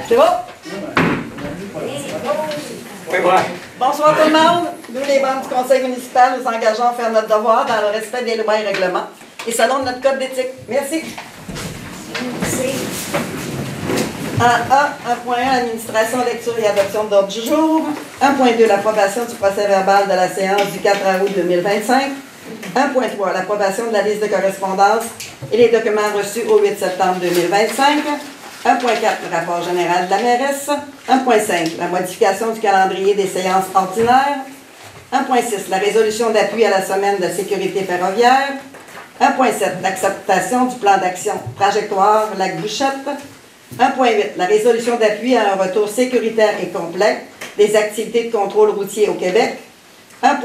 C'est bon? Oui, voilà. Bonsoir tout le monde. Nous, les membres du conseil municipal, nous engageons à faire notre devoir dans le respect des lois et règlements et selon notre code d'éthique. Merci. En A, 1.1, administration, lecture et adoption d'ordre du jour. 1.2, l'approbation du procès verbal de la séance du 4 août 2025. 1.3, l'approbation de la liste de correspondance et les documents reçus au 8 septembre 2025. 1.4, le rapport général de la mairesse. 1.5, la modification du calendrier des séances ordinaires. 1.6, la résolution d'appui à la semaine de sécurité ferroviaire. 1.7, l'acceptation du plan d'action trajectoire Lac-Bouchette. 1.8, la résolution d'appui à un retour sécuritaire et complet des activités de contrôle routier au Québec. 1.9,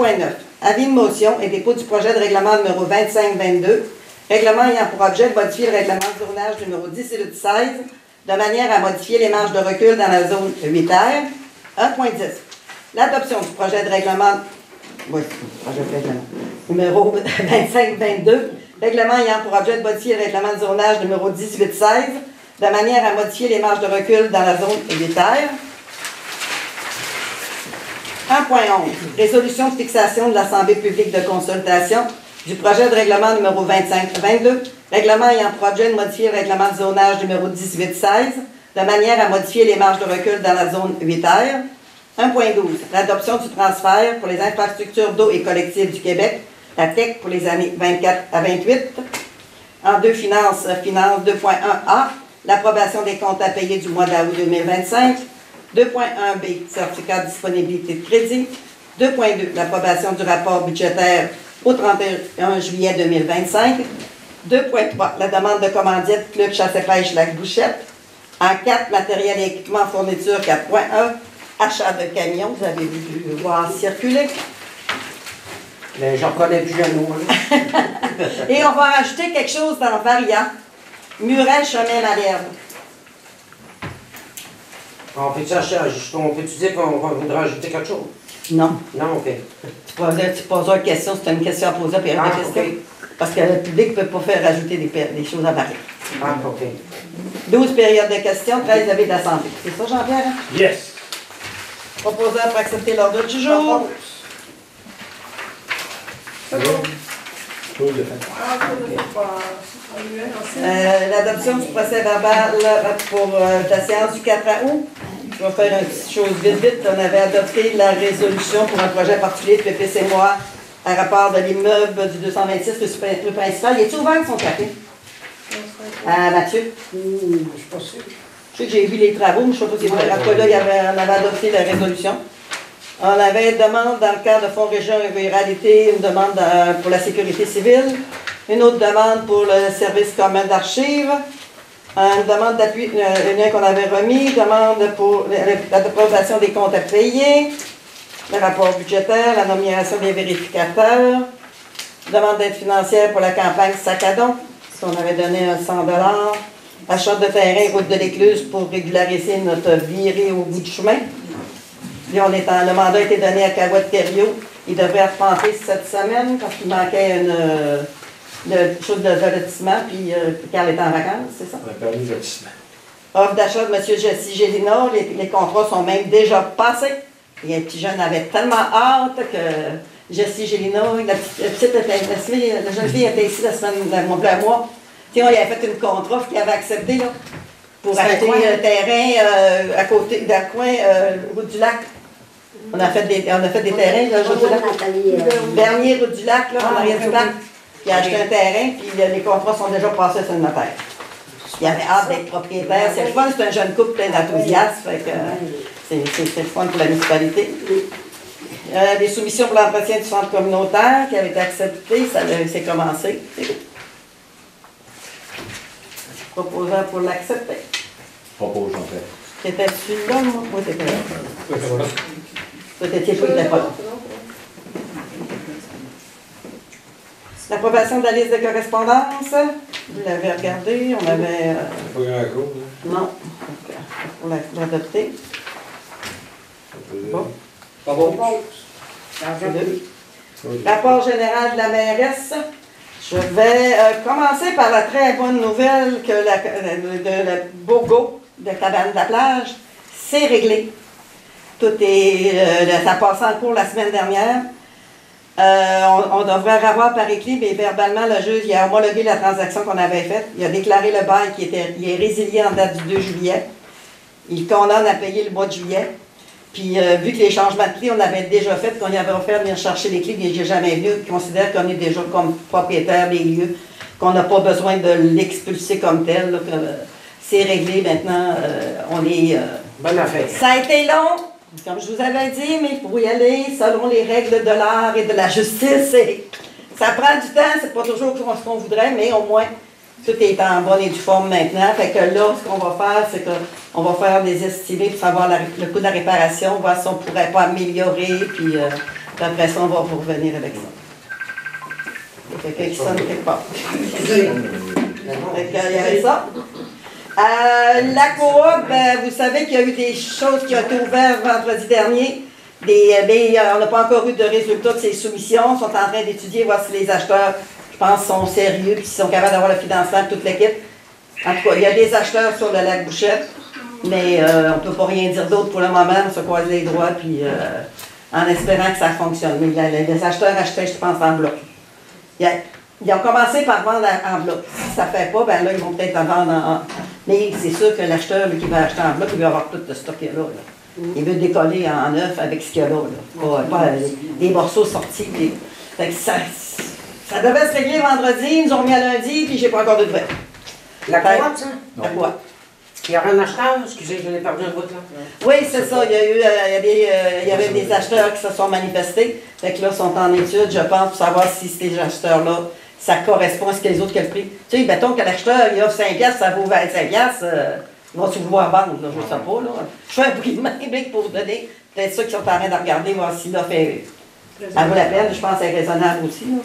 avis de motion et dépôt du projet de règlement numéro 2522, règlement ayant pour objet de modifier le règlement de zoonage numéro 1816 de manière à modifier les marges de recul dans la zone 8R. 1.10, l'adoption du projet de règlement, numéro 2522, règlement ayant pour objet de modifier le règlement de zonage numéro 1816 de manière à modifier les marges de recul dans la zone 8R. 1.11, résolution de fixation de l'Assemblée publique de consultation du projet de règlement numéro 2522, règlement ayant pour objet de modifier le règlement de zonage numéro 1816 de manière à modifier les marges de recul dans la zone 8R. 1.12, l'adoption du transfert pour les infrastructures d'eau et collectives du Québec, la TEC pour les années 24 à 28. En 2, finance 2.1a, l'approbation des comptes à payer du mois d'août 2025. 2.1b, certificat de disponibilité de crédit. 2.2, l'approbation du rapport budgétaire au 31 juillet 2025. 2.3, la demande de commandite Club Chasse-Pêche Lac-Bouchette. En 4, matériel et équipement fourniture 4.1, achat de camions, vous avez dû voir circuler. Mais j'en connais plus à nous. Et on va rajouter quelque chose dans variant. Muret, chemin Malherbe. On peut-tu dire qu'on voudrait ajouter quelque chose? Non. Non, OK. Tu poses une question, c'est une question à poser, puis une question. Okay. Parce que le public ne peut pas faire rajouter des choses à varier. Ah, OK. 12 périodes de questions, 13 avis d'assemblée. C'est ça, Jean-Pierre? Yes. Proposeur pour accepter l'ordre du jour. L'adoption du procès verbal pour la séance du 4 août. Je vais faire une petite chose vite. On avait adopté la résolution pour un projet particulier de Pépé et moi à rapport de l'immeuble du 226 rue principale. Il est-tu ouvert son café? Mathieu? Je suis pas sûr. Je sais que j'ai vu les travaux, mais je ne sais pas si c'est vrai. Après, là, on avait adopté la résolution. On avait une demande dans le cadre de Fonds Région et Ruralité, une demande pour la sécurité civile, une autre demande pour le service commun d'archives, une demande d'appui, une qu'on avait remis, demande pour l'approbation des comptes à payer, le rapport budgétaire, la nomination des vérificateurs, demande d'aide financière pour la campagne Sac-à-Don, si on avait donné 100 $, achat de terrain, route de l'Écluse pour régulariser notre virée au bout du chemin. Puis le mandat a été donné à Cahouette-Thériault. Il devrait repenter cette semaine parce qu'il manquait une chose de lotissement, puis Carl est en vacances, c'est ça? On a permis le lotissement. Offre d'achat de M. Jesse Gélina, les contrats sont même déjà passés. Et un petit jeune avait tellement hâte que Jesse Gélina, la jeune fille était ici le mois. Puis on lui avait fait une contre-offre qu'il avait acceptée là, pour acheter un terrain à côté d'un coin, route du lac. On a fait des terrains, là, route du lac. Dernier route du lac, là, en arrière du lac. Puis il a acheté un terrain, puis les contrats sont déjà passés sur le notaire. Il avait hâte d'être propriétaire. C'est le fun, c'est un jeune couple plein d'enthousiasme. C'est le fun pour la municipalité. Des soumissions pour l'entretien du centre communautaire qui avait été accepté, ça s'est commencé. Proposeur pour l'accepter. Propose, j'en fais. T'étais-tu là, moi? Moi, t'étais là. Toi, t'étais pas là. L'approbation de la liste de correspondance. Vous l'avez regardé, on avait... Pas grand-chose. Non. On l'a adopté. Bon. Pas bon. Rapport général de la mairesse. Je vais commencer par la très bonne nouvelle que de la Bourgo de cabane de la plage, c'est réglé. Tout est, ça a passé en cours la semaine dernière. On devrait avoir par écrit, mais verbalement, le juge il a homologué la transaction qu'on avait faite. Il a déclaré le bail il est résilié en date du 2 juillet. Il condamne à payer le mois de juillet. Puis, vu que les changements de clés, on avait déjà fait, qu'on y avait offert de venir chercher les clés, il n'est jamais venu, il considère qu'on est déjà comme propriétaire des lieux, qu'on n'a pas besoin de l'expulser comme tel, là, que c'est réglé maintenant, on est... Bonne affaire. Ça a été long, comme je vous avais dit, mais il faut y aller selon les règles de l'art et de la justice. Ça prend du temps, c'est pas toujours ce qu'on voudrait, mais au moins, tout est en bonne et due forme maintenant. Fait que là, ce qu'on va faire, c'est qu'on va faire des estimés pour savoir le coût de la réparation, voir si on ne pourrait pas améliorer, puis après ça, on va vous revenir avec ça. Il y a quelqu'un qui sonne quelque part. Fait que, il y avait ça. La coop, vous savez qu'il y a eu des choses qui ont été ouvertes vendredi dernier. On n'a pas encore eu de résultats de ces soumissions. Ils sont en train d'étudier, voir si les acheteurs, je pense, sont sérieux et sont capables d'avoir le financement de toute l'équipe. En tout cas, il y a des acheteurs sur le lac Bouchette, mais on ne peut pas rien dire d'autre pour le moment. On se croise les doigts puis, en espérant que ça fonctionne. Mais les acheteurs achetaient, je pense, en bloc. Ils ont commencé par vendre en bloc. Si ça ne fait pas, ben là, ils vont peut-être en vendre en... Mais c'est sûr que l'acheteur qui va acheter en bloc, il va avoir tout le stock qu'il y a là. Il veut décoller en neuf avec ce qu'il y a là. Pas des morceaux sortis. Fait que ça devait se régler vendredi, ils nous ont mis à lundi, puis j'ai pas encore de nouvelles. La coop, ça? La coop. Il y aura un acheteur, excusez, je l'ai perdu un bout là. Oui, c'est ça. Il y avait des acheteurs qui se sont manifestés. Fait que là, ils sont en étude, je pense, pour savoir si ces acheteurs-là, ça correspond à ce que les autres qui ont pris. Tu sais, mettons que l'acheteur, il offre 5$, ça vaut 25$, ils vont-tu vouloir vendre, là, je ne sais pas. Là. Je fais un prix de main pour vous donner. Peut-être ceux qui sont en train de regarder, voir si l'offre vaut la peine. Je pense qu'elle est raisonnable aussi. Là.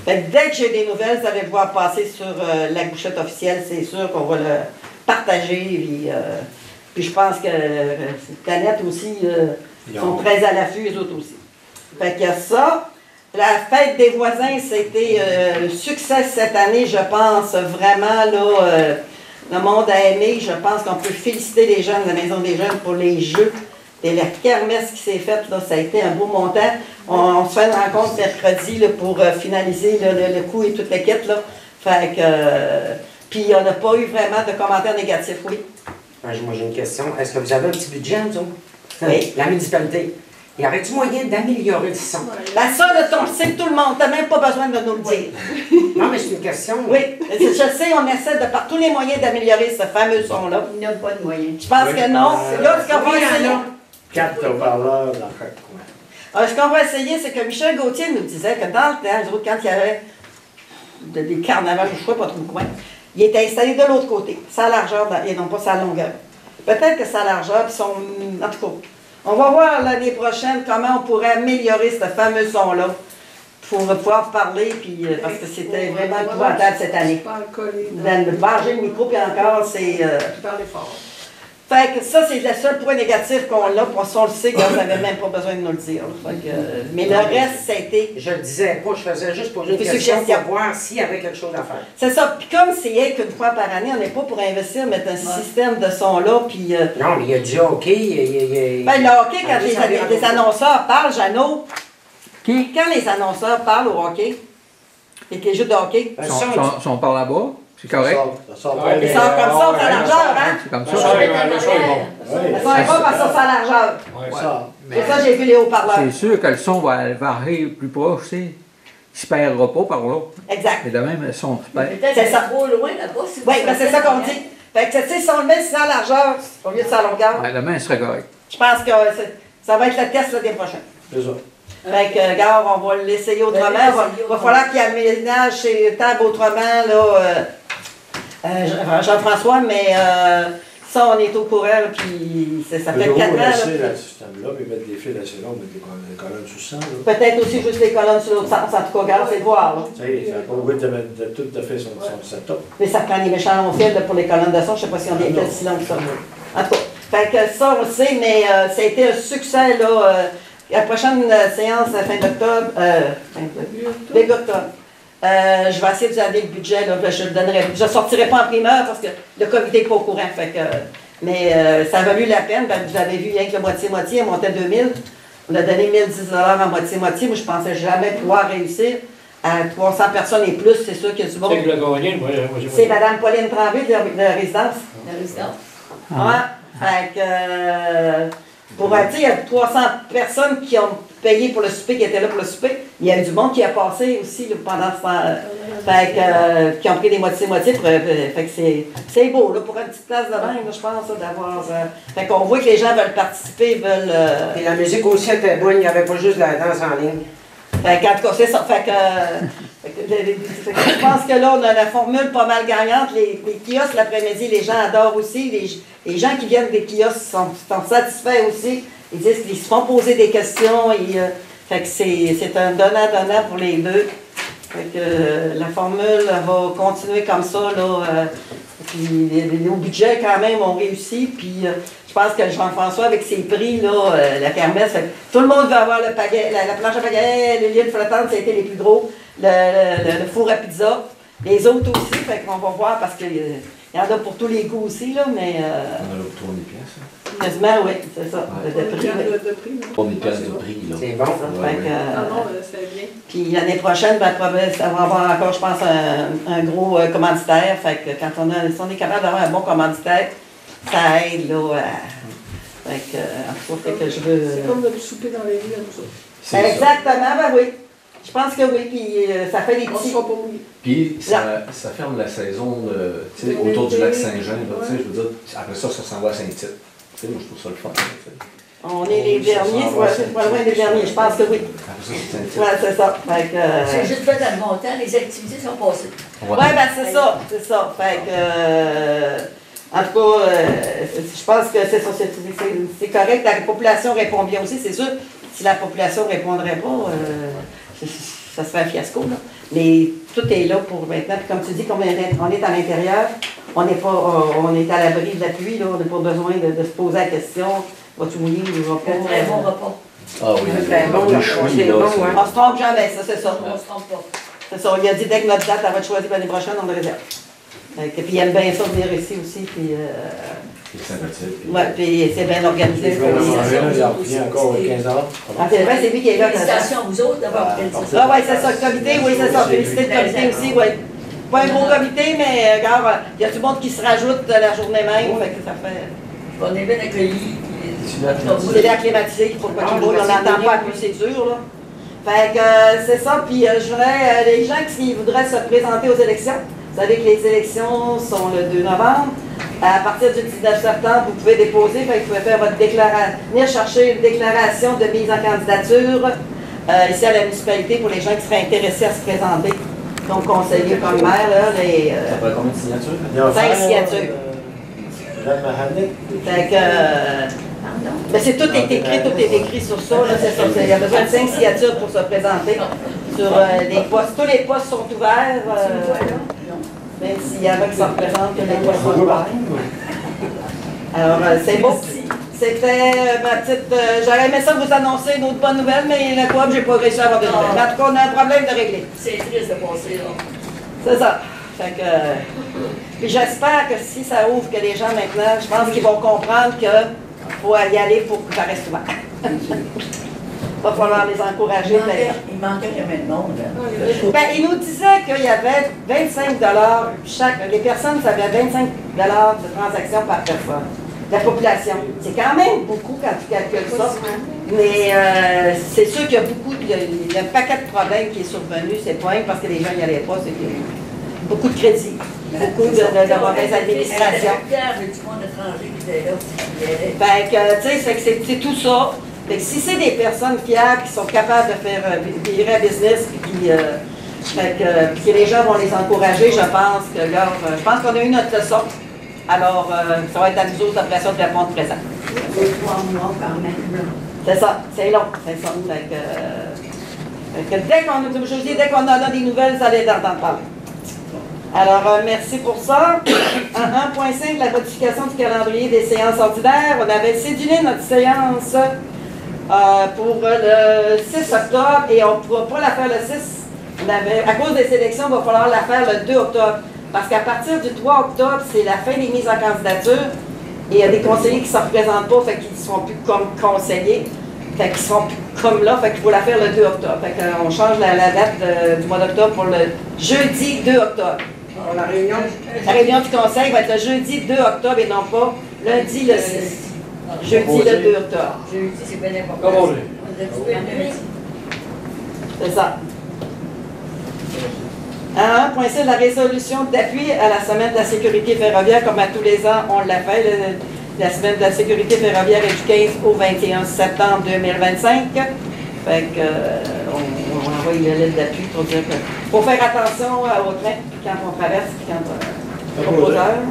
Fait que dès que j'ai des nouvelles, vous allez pouvoir passer sur la bouchette officielle, c'est sûr qu'on va le partager. Puis je pense que Planète aussi sont très à l'affût, les autres aussi. Fait qu'il y a ça. La fête des voisins, c'était un succès cette année, je pense, vraiment, là, le monde a aimé. Je pense qu'on peut féliciter les jeunes de la Maison des Jeunes pour les jeux. Et la kermesse qui s'est faite, là, ça a été un beau montant. On se fait une rencontre mercredi là, pour finaliser là, le coût et toute l'équipe. Fait que, puis on n'a pas eu vraiment de commentaires négatifs, oui. Moi, j'ai une question. Est-ce que vous avez un petit budget, vous autres? Oui. La municipalité. Y aurait-il moyen d'améliorer le son? Ben ça, là, on le sait tout le monde. T'as même pas besoin de nous le dire. Non, mais c'est une question. Oui. Je sais, on essaie de par tous les moyens d'améliorer ce fameux son-là. Il n'y a pas de moyen. Je pense que non. Là, ce qu'on va essayer... 4 haut-parleurs dans chaque coin. Alors, ce qu'on va essayer, c'est que Michel Gauthier nous disait que dans le temps, quand il y avait des carnavals, je ne sais pas trop quoi, il était installé de l'autre côté, sa largeur et non pas sa longueur. Peut-être que sa largeur, puis son... En tout cas, on va voir l'année prochaine comment on pourrait améliorer ce fameux son-là pour pouvoir parler, puis, parce que c'était vraiment épouvantable cette année. Barger le micro, puis encore, c'est... Fait que ça, c'est le seul point négatif qu'on a, puis on le sait qu'on n'avait même pas besoin de nous le dire. Mais le reste, ça a été... Je le disais pas, je faisais juste poser une Puis question pour voir s'il y avait quelque chose à faire. C'est ça. Puis comme c'est qu'une fois par année, on n'est pas pour investir, mettre un système de son-là, puis... Non, mais il y a du hockey, Ben, le hockey, quand les annonceurs parlent, Jeannot, quand les annonceurs parlent au hockey, et que les jeux de hockey... Ils sont par là-bas, c'est correct. Ils sortent comme ça, c'est à largeur, hein? C'est comme Ça, ça. c'est bon. Ils sont pas parce que ça, c'est à largeur. Ça. C'est ça, j'ai vu les haut-parleurs. C'est sûr que le son va arriver plus proche, tu sais. Il ne se perdra pas par là. Exact. Et de même, le son se perd. Peut-être c'est trop loin là-bas. Si Oui, ben c'est ça qu'on dit. Fait que, tu sais, si on le met sur la largeur, au lieu de sa longueur, Ouais, demain, il serait correct. je pense que ça va être le test l'année prochaine. C'est ça. Fait que, regarde, on va l'essayer autrement. Il va falloir qu'il aménage chez Table autrement, là, Jean-François, mais ça, on est au courant, puis ça fait 4 ans. laisser le système-là, puis mettre des fils assez longs, mettre des colonnes sous le sang. Peut-être aussi juste les colonnes sur l'autre sens, en tout cas, regarde, c'est de voir. Là. Tu sais, ça n'a pas obligé de tout à fait son setup. Mais ça prend les méchants longs fils là, pour les colonnes de son, je ne sais pas si on a des si longs que ça. En tout cas, fait que ça, on le sait, mais ça a été un succès, là. La prochaine séance, fin d'octobre, début octobre. Je vais essayer de vous donner le budget, là, je ne sortirai pas en primeur parce que le comité n'est pas au courant. Fait que, mais ça a valu la peine. Ben, vous avez vu, rien que le moitié-moitié, elle montait 2000. On a donné 1010 $ en moitié-moitié. Moi, je pensais jamais pouvoir réussir. À 300 personnes et plus, c'est sûr qu'il y a du monde. C'est que le gagnant, moi j'ai C'est Mme Pauline Tremblay de la résidence. La résidence. Ouais. Fait que, pour dire, il y a 300 personnes qui ont payé pour le souper, qui étaient là pour le souper. Il y a eu du monde qui a passé aussi là, pendant ce temps. Fait que, qui ont pris des moitiés-moitiés. Fait que c'est beau, là, pour une petite place de bain, je pense, d'avoir. Fait qu'on voit que les gens veulent participer, veulent. Et la musique aussi était bonne, il n'y avait pas juste de la danse en ligne. Fait que, en tout cas, c'est ça. Fait que, je pense que là, on a la formule pas mal gagnante. Les kiosques l'après-midi, les gens adorent aussi. Les gens qui viennent des kiosques sont satisfaits aussi. Ils disent qu'ils se font poser des questions. Fait que c'est un donnant-donnant pour les deux. Fait que la formule va continuer comme ça. Là, puis nos budgets, quand même, ont réussi. Puis je pense que Jean-François, avec ses prix, là, la kermesse, tout le monde veut avoir la planche à pagaie, les lignes flottantes, ça a été les plus gros, le four à pizza. Les autres aussi, fait qu'on va voir parce qu'il y en a pour tous les goûts aussi, là, mais. On a pour 30 pièces. Quasiment, oui, c'est ça. Ouais. De prix, oui. 30 pièces de prix, là. C'est bon. Fait que, c'est bien. puis l'année prochaine, ben, ça va avoir encore, je pense, un gros commanditaire. Fait que quand si on est capable d'avoir un bon commanditaire, ça aide, là. Fait que, en tout cas, fait que je veux. C'est comme de souper dans les rues à nous autres. C'est ça. Exactement, ben oui. Je pense que oui, puis ça fait des On ne petits. sera pas mouillés. Puis ça ferme la saison tu sais, autour du lac Saint-Jean. Là, tu sais, je veux dire, après ça s'en va à Saint-Tite. Tu sais, moi, je trouve ça le fun. Tu sais. On est les derniers, c'est pas loin des derniers, je pense que oui. Après ça, c'est Saint-Tite. Ouais, c'est ça. Fait que. J'ai juste fait dans le montant, les activités sont passées. Ouais, ben c'est ça, c'est ça. Fait que. En tout cas, je pense que c'est ça, c'est correct. La population répond bien aussi, c'est sûr. Si la population ne répondrait pas, ça serait un fiasco, là. Mais tout est là pour maintenant. Puis comme tu dis, comme on est à l'intérieur, on est à l'abri de la pluie, là. On n'a pas besoin de se poser la question, vas-tu mouiller ou va pas? Un très bon repas. Ah oui, Très bon, le là, choui, c'est là, bon, c'est- hein. On se trompe jamais, ça, c'est ça. On ne se trompe pas. C'est ça, on lui a dit dès que notre date, elle va être choisie pour l'année prochaine, on le réserve. Puis il aime bien ça venir ici aussi, puis c'est sympathique. ouais, puis c'est bien organisé. Il a repris encore 15 ans. Ah, c'est vrai, c'est lui qui est là. Félicitations à vous autres d'avoir organisé ça. Ah oui, c'est ça, le comité, oui, c'est ça. Féliciter le comité aussi, oui. Pas un gros comité, mais regarde, il y a du monde qui se rajoute la journée même, fait que ça fait. On est bien accueillis. C'est l'air climatisé qu'il faut pas qu'il bouge, on n'entend pas plus, c'est sûr, là. Fait que c'est ça, puis je voudrais, les gens qui voudraient se présenter aux élections, vous savez que les élections sont le 2 novembre. À partir du 19 septembre, vous pouvez déposer, fait que vous pouvez faire votre déclaration, venir chercher une déclaration de mise en candidature ici à la municipalité pour les gens qui seraient intéressés à se présenter. Donc, conseiller comme maire, là, les Ça fait combien de signatures? 5 signatures. Fait que, ben c'est tout est écrit sur ça, là, c'est ça. Il y a besoin de 5 signatures pour se présenter sur les postes. Tous les postes sont ouverts. Même s'il y en a qui se représentent, que les postes sont ouverts. Alors, c'est beau. C'était ma petite. J'aurais aimé ça vous annoncer une autre bonne nouvelle, mais la coop, j'ai pas réussi à avoir de nouvelles. Mais en tout cas, on a un problème de régler. C'est triste de passer, là. C'est ça. Fait que. Puis j'espère que si ça ouvre, que les gens maintenant, je pense qu'ils vont comprendre qu'il faut y aller pour que ça reste ouvert. Il va falloir les encourager. Il manquait jamais de monde, là. Ben, il nous disait qu'il y avait 25 les personnes, ça avait 25 de transactions par personne. La population. C'est quand même beaucoup quand tu calcules ça. Mais c'est sûr qu'il y a il y a un paquet de problèmes qui est survenu. C'est pas parce que les gens n'y allaient pas, c'est qu'il y a eu beaucoup de crédits, beaucoup de mauvaise administration. Il du monde étranger qui était là. Fait que, tu sais, c'est tout ça. Fait que si c'est des personnes fiables qui sont capables de faire virer un business, puis que les gens vont les encourager, je pense qu'on a eu notre leçon. Alors, ça va être à nous autres après ça de répondre présent. 2-3 mois quand même. C'est ça, c'est long, c'est ça. Fait que dès qu'on en a des nouvelles, vous allez entendre parler. Alors, merci pour ça. En 1.5, la modification du calendrier des séances ordinaires. On avait cédulé notre séance pour le 6 octobre et on ne pourra pas la faire le 6 À cause des élections, il va falloir la faire le 2 octobre. Parce qu'à partir du 3 octobre, c'est la fin des mises en candidature. Et il y a des conseillers qui ne se représentent pas, fait qu'ils ne seront plus comme conseillers. Fait qu'ils seront plus comme là, fait qu'il faut la faire le 2 octobre. Fait qu'on change la date du mois d'octobre pour le jeudi 2 octobre. Alors, la réunion? La réunion du conseil va être le jeudi 2 octobre et non pas lundi le 6. Jeudi le 2 octobre. Jeudi, c'est bien important. Comme on dit. C'est ça. 1.6, la résolution d'appui à la semaine de la sécurité ferroviaire, comme à tous les ans, on l'a fait. La semaine de la sécurité ferroviaire est du 15 au 21 septembre 2025. Fait que, on envoie une lettre d'appui pour dire qu'il faut faire attention au train quand on traverse, puis quand on propose heure.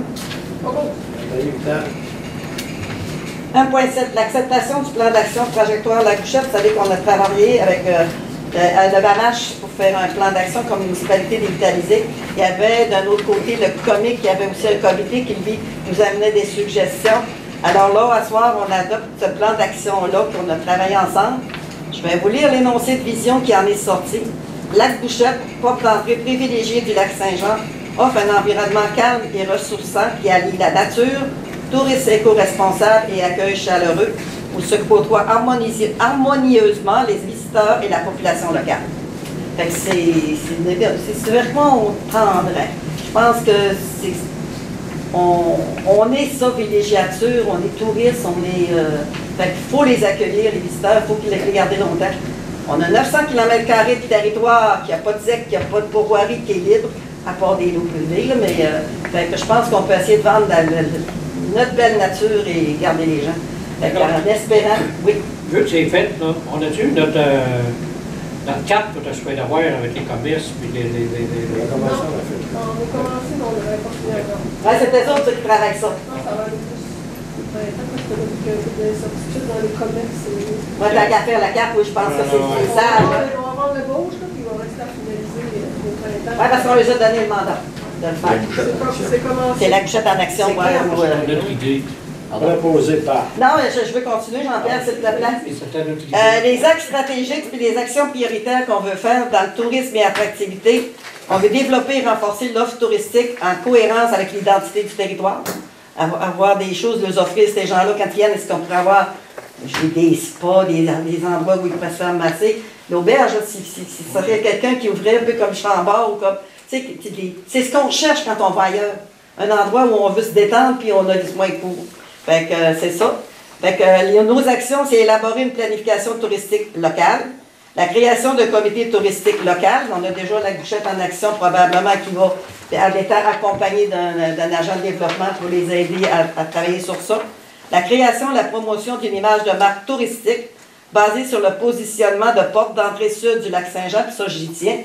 1.7, l'acceptation du plan d'action trajectoire La Bouchette. Vous savez qu'on a travaillé avec le Banache pour faire un plan d'action comme municipalité dévitalisée. Il y avait d'un autre côté le comique, il y avait aussi un comité qui lui nous amenait des suggestions. Alors là, à soir, on adopte ce plan d'action-là qu'on a travaillé ensemble. Je vais vous lire l'énoncé de vision qui en est sorti. Lac Bouchette, porte d'entrée privilégiée du lac Saint-Jean, offre un environnement calme et ressourçant qui allie la nature, tourisme éco-responsable et accueil chaleureux, où se côtoient harmonieusement les visiteurs et la population locale. Fait que c'est vraiment on tendrait. Je pense que on est ça, villégiature, on est touristes, on est. Fait qu'il faut les accueillir, les visiteurs, il faut qu'ils les garder longtemps. On a 900 km² de territoire, qui n'a pas de ZEC, qui n'a pas de pourvoirie, qui est libre, à part des lots privés, là, mais fait que je pense qu'on peut essayer de vendre notre belle nature et garder les gens. Fait en espérant, oui. Vu que c'est fait, là, on a-tu notre carte que tu as souhaité avoir avec les commerces puis les... La convention l'a fait. On a commencé, mais on n'avait pas fini encore. Ouais, c'est peut-être autres qui travaillent ça. Non, ça va aller plus. Ouais, tant que je te dis que des substituts dans les commerces, c'est... Moi, tant qu'à faire la carte, oui, je pense que c'est On sage. va vendre le gauche, là, puis il va rester à finaliser au printemps. Oui, parce qu'on leur a donné le mandat de le faire. C'est commencé. C'est la Bouchette en action. Notre idée. Proposé par. Non, je veux continuer, Jean-Pierre, s'il te plaît. C'était notre idée. Les axes stratégiques et les actions prioritaires qu'on veut faire dans le tourisme et attractivité, on veut développer et renforcer l'offre touristique en cohérence avec l'identité du territoire. Avoir des choses, les offrir ces gens-là quand ils viennent, est-ce qu'on pourrait avoir des spas, des endroits où ils pourraient se faire masser. L'auberge, si ça serait quelqu'un qui ouvrait un peu comme Chambord ou comme. C'est ce qu'on cherche quand on va ailleurs. Un endroit où on veut se détendre puis on a du moins court. Fait que c'est ça. Fait que nos actions, c'est élaborer une planification touristique locale, la création de comités touristiques locaux. On a déjà la Bouchette en action probablement qui va être accompagné d'un agent de développement pour les aider à travailler sur ça. La création, la promotion d'une image de marque touristique basée sur le positionnement de porte d'entrée sud du lac Saint-Jean, puis ça j'y tiens.